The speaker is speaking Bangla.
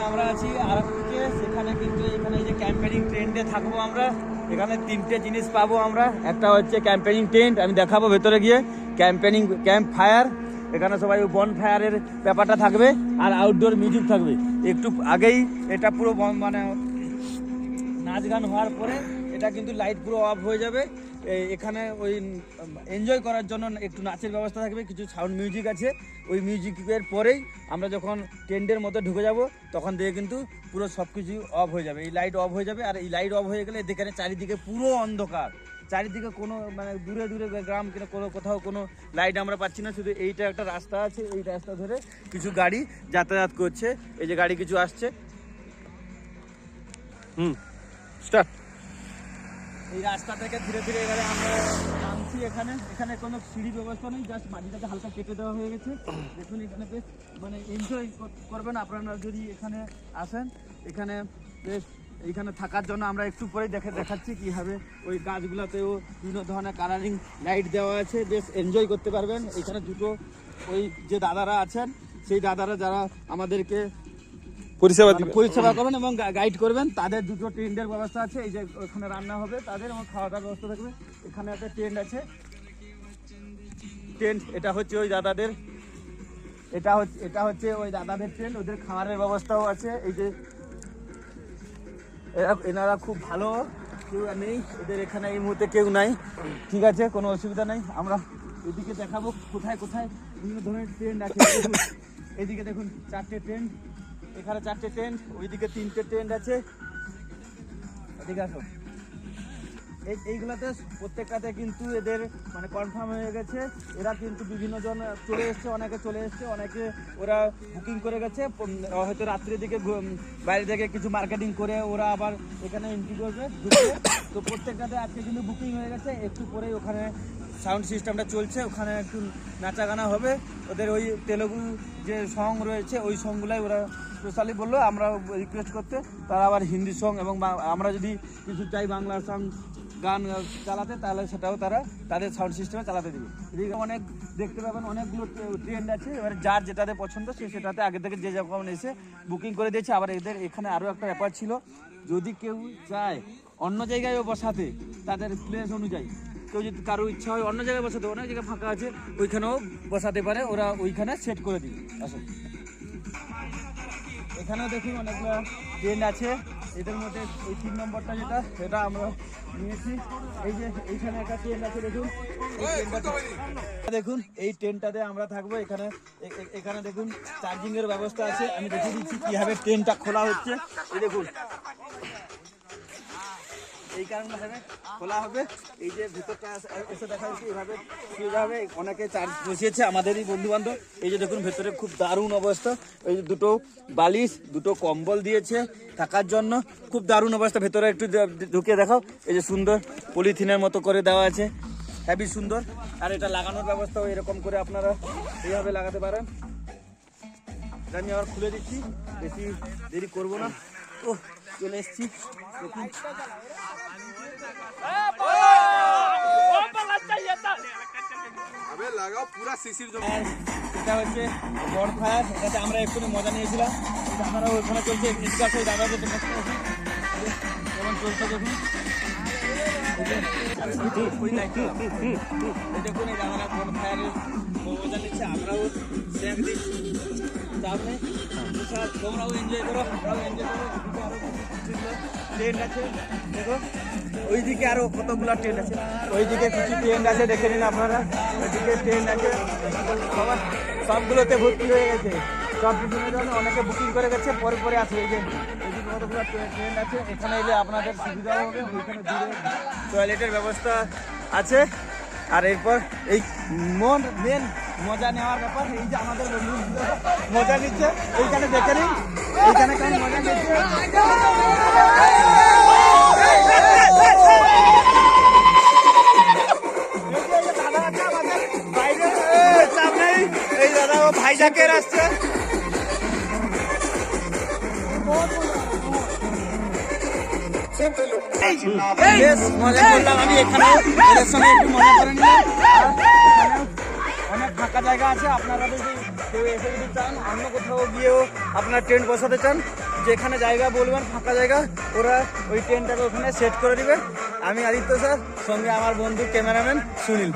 আমরা আছি আরাকুতে, সেখানে কিন্তু এখানে এই যে ক্যাম্পেনিং টেন্টে থাকবো আমরা। এখানে তিনটে জিনিস পাবো আমরা। একটা হচ্ছে ক্যাম্পেনিং টেন্ট, আমি দেখাবো ভেতরে গিয়ে। ক্যাম্প ফায়ার, এখানে সবাই বন ফায়ারের ব্যাপারটা থাকবে, আর আউটডোর মিউজিক থাকবে। একটু আগেই এটা পুরো মানে নাচ গান হওয়ার পরে এটা কিন্তু লাইট পুরো অফ হয়ে যাবে। এখানে ওই এনজয় করার জন্য একটু নাচের ব্যবস্থা থাকবে, কিছু সাউন্ড মিউজিক আছে। ওই মিউজিকের পরেই আমরা যখন টেন্টের মধ্যে ঢুকে যাব তখন দিয়ে কিন্তু পুরো সব কিছু অফ হয়ে যাবে, এই লাইট অফ হয়ে যাবে। আর এই লাইট অফ হয়ে গেলে এখানে চারিদিকে পুরো অন্ধকার, চারিদিকে কোনো মানে দূরে দূরে গ্রাম কিনা কোথাও কোনো লাইট আমরা পাচ্ছি না। শুধু এইটা একটা রাস্তা আছে, এই রাস্তা ধরে কিছু গাড়ি যাতায়াত করছে। এই যে গাড়ি কিছু আসছে। স্টার্ট। এই রাস্তা থেকে ধীরে ধীরে এবারে আমরা নামছি। এখানে কোনো সিঁড়ি ব্যবস্থা নেই, জাস্ট মাটিটাকে হালকা কেটে দেওয়া হয়ে গেছে। দেখুন এখানে বেশ মানে এনজয় করবেন আপনারা যদি এখানে আসেন। এখানে বেশ এইখানে থাকার জন্য আমরা একটু পরেই দেখাচ্ছি কীভাবে ওই গাছগুলোতেও বিভিন্ন ধরনের কালারিং লাইট দেওয়া আছে, বেশ এনজয় করতে পারবেন। এখানে দুটো ওই যে দাদারা আছেন, সেই দাদারা যারা আমাদেরকে পরিষেবা করবেন এবং গাইড করবেন, তাদের দুটো টেন্টের ব্যবস্থা আছে। এই যে ওখানে রান্না হবে তাদের, এবং খাওয়া দাওয়ার ব্যবস্থা থাকবে। এখানে একটা টেন্ট আছে, টেন্ট এটা হচ্ছে ওই দাদাদের, এটা হচ্ছে ওই দাদাদের টেন্ট, ওদের খাবারের ব্যবস্থাও আছে। এই যে এনারা খুব ভালো, কেউ নেই এদের এখানে এই মুহূর্তে, কেউ নাই, ঠিক আছে, কোনো অসুবিধা নেই। আমরা এদিকে দেখাবো কোথায় কোথায় বিভিন্ন ধরনের টেন্ট আছে। এদিকে দেখুন 4টে টেন্ট, এখানে 4টে টেন্ট, ওইদিকে 3টে টেন্ট আছে। এদিকে আসো। এইগুলোতে প্রত্যেকটাতে কিন্তু এদের মানে কনফার্ম হয়ে গেছে। এরা কিন্তু বিভিন্ন জন চলে এসছে, অনেকে ওরা বুকিং করে গেছে। হয়তো রাত্রির দিকে বাইরে থেকে কিছু মার্কেটিং করে ওরা আবার এখানে এন্ট্রি করবে, ঢুকবে। তো প্রত্যেকটাতে আজকে কিন্তু বুকিং হয়ে গেছে। একটু পরেই ওখানে সাউন্ড সিস্টেমটা চলছে, ওখানে একটু নাচা গানা হবে। ওদের ওই তেলেগু যে সং রয়েছে ওই সংগুলাই ওরা স্পেশালি বললো আমরা রিকোয়েস্ট করতে, তারা আবার হিন্দি সং এবং আমরা যদি কিছু চাই বাংলা সং গান চালাতে, তাহলে সেটাও তারা তাদের সাউন্ড সিস্টেমে চালাতে দেবে। এদিকে অনেক দেখতে পাবেন অনেকগুলো ট্রেন্ড আছে। এবার যার যেটাতে পছন্দ সে সেটাতে আগে থেকে যে যখন এসে বুকিং করে দিয়েছে। আবার এদের এখানে আরও একটা ব্যাপার ছিল, যদি কেউ চায় অন্য জায়গায়ও বসাতে তাদের প্লেস অনুযায়ী, কেউ যদি কারো ইচ্ছা হয় অন্য জায়গায় বসাতে, অনেক জায়গায় ফাঁকা আছে, ওইখানেও বসাতে পারে, ওরা ওইখানে সেট করে দিই। আসুন, এখানেও দেখুন অনেকগুলো ট্রেন্ড আছে। এদের মধ্যে এই 3 নম্বরটা সেটা আমরা নিয়েছি। এই যে এইখানে একটা ট্রেন্ড আছে, দেখুন দেখুন এই ট্রেনটাতে আমরা থাকবো। এখানে দেখুন চার্জিং এর ব্যবস্থা আছে। আমি দেখিয়ে দিচ্ছি কিভাবে ট্রেনটা খোলা হচ্ছে। এই দেখুন এই কারণে খোলা হবে। এই যে ভিতরটা এসে দেখা যাচ্ছে এইভাবে সুবিধা হবে। অনেকে চার্জ বসিয়েছে আমাদেরই বন্ধু বান্ধব। এই যে দেখুন ভেতরে খুব দারুণ অবস্থা। এই যে দুটো বালিশ, দুটো কম্বল দিয়েছে থাকার জন্য, খুব দারুণ অবস্থা। ভেতরে একটু ঢুকে দেখাও। এই যে সুন্দর পলিথিনের মতো করে দেওয়া আছে, হেবি সুন্দর। আর এটা লাগানোর ব্যবস্থাও এরকম করে আপনারা এইভাবে লাগাতে পারেন। এটা আমি আবার খুলে দিচ্ছি, বেশি দেরি করবো না। ও চলে এসছি, দেখুন এটা হচ্ছে বন ফায়ার। এটাতে আমরা একটু মজা নিয়েছিলাম। দাদারা ওইখানে চলছে, নিষ্কাশে দাদাদের কেমন চলছে দেখুন। দেখুন এই দাদারা বন ফায়ারের মজা নিচ্ছে, আমরাও স্ন্যাক দিচ্ছি। সামনে তোমরাও এনজয় করো, আমরাও এনজয় করো। ট্রেন্ড আছে দেখো, ওইদিকে আরো কতগুলো ট্রেন্ড আছে, ওইদিকে কিছু ট্রেন্ড আছে, দেখে নিন আপনারা। ওইদিকে ট্রেন্ড আছে, সবগুলোতে ভর্তি হয়ে গেছে। সব বিভিন্ন ধরনের অনেকে বুকিং করে গেছে, পরে আসবে। এই যে এইদিকে কতগুলো ট্রেন্ড আছে, এখানে এলে আপনাদের সুবিধা হবে। ওইখানে দূরে টয়লেটের ব্যবস্থা আছে। আর এরপর এই মেন মজা নেওয়ার ব্যাপার, এই যে আমাদের বন্ধু মজা নিচ্ছে, এইখানে দেখে নিন এইখানে কেমন মজা নিচ্ছে। এই দাদা ও ভাইজাকের আসছে। বেশ মজা করলাম আমি এখানে, এদের সঙ্গে একটু মজা করে নিলাম। অনেক ফাঁকা জায়গা আছে, আপনারা যদি কেউ এসে যদি চান অন্য কোথাও গিয়েও আপনার টেন্ট বসাতে চান যেখানে জায়গা বলবেন ফাঁকা জায়গা ওরা ওই টেন্টটাকে ওখানে সেট করে দিবে। আমি আদিত্য স্যার, সঙ্গে আমার বন্ধু ক্যামেরাম্যান সুনীল।